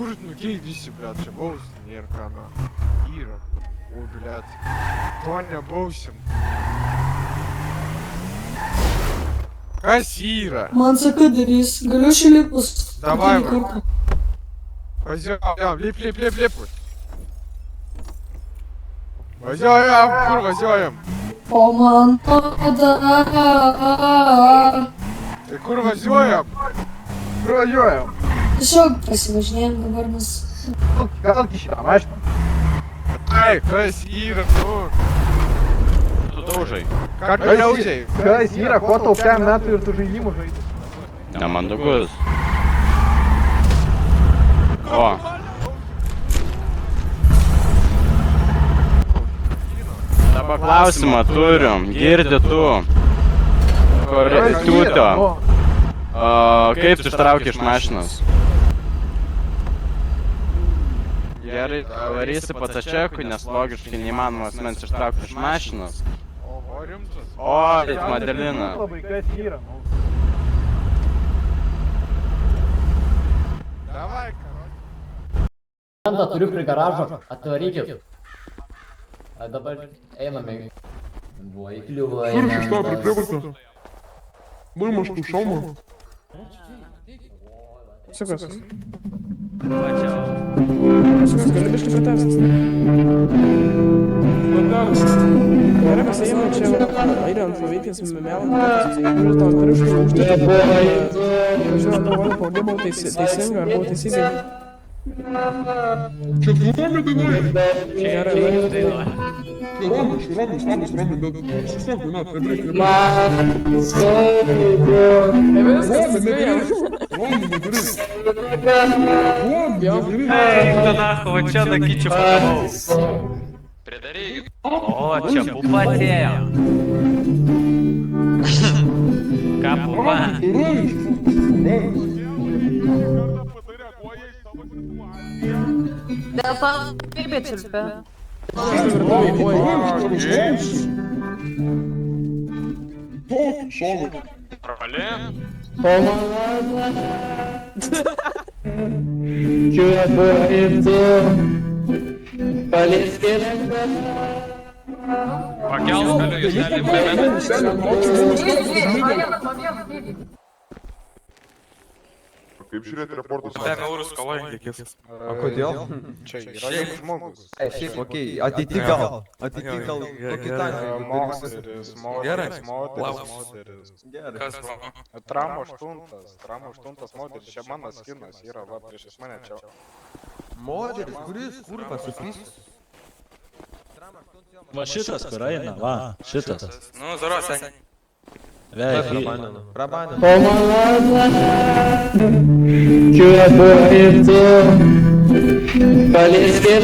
Kur nukeidysi, blėt, čia baus, nėra ką, na. Yra. O, blėt. To nebausim. Kas yra? Man saka darys, galiu šilipus. Davai, va. Važiuojam, lip. Važiuojam, kur važiuojam? O man tada. Tai kur važiuojam? Kur važiuojam? Tiesiog pasivažinėjom dabar mes. Gal šitam, aišku. Ai, kas yra, tu? Tu daužai. Ką daužiai? Kas yra, ko tau 5 metų ir tu žaidimų žaidži? Nemandagus. O. Dabar klausimą turim. Girdi tu. Tiūtio. Kaip tu ištrauki iš mašinos? Gerai, varysi patačekui, nes logiškai neįmanoma asmens ištraukti iš mašinos. O, rimtas? O, Madelina. Labai kas yra, nu. Davai, karot. Anda turiu prie garažo, atvarykit. A dabar einame. Buvo įkliuvo, Слышишь, что прикрываться? Думаешь, что шома? Sukas. Sukas, gali biškai pratęstas. Gerai, mes ėjome čia, eilė ant lovytės melą, ir tau pirštų uždėti. Važiuoju, galvoju, po buvau teisinga, ar buvau teisingai. Че, ты Роме дыной? Gerai, važiuoju. Роме, да. Сосок, на, прибрик, Роме, набери. Кто нахуй, чё на кичу подавал? Придари. О, чё, пупатея. Капуба. Да, пипецелька. Тот, шоу. Проблем? Пакел, скалю, если Kaip žiūrėti reportus? O kodėl? Čia yra jau žmogus. Šiaip, okei, ateity gal kokį tankį. Moteris. Gerai. Kas buvo? Tramo 8 moteris, čia mano skinas yra, va, priešais mane čia. Moteris, kuris kurva supys? Va šitas, kur eina, va, šitas. Ну, здорово, Сань. Vei, Prabanė. Полезки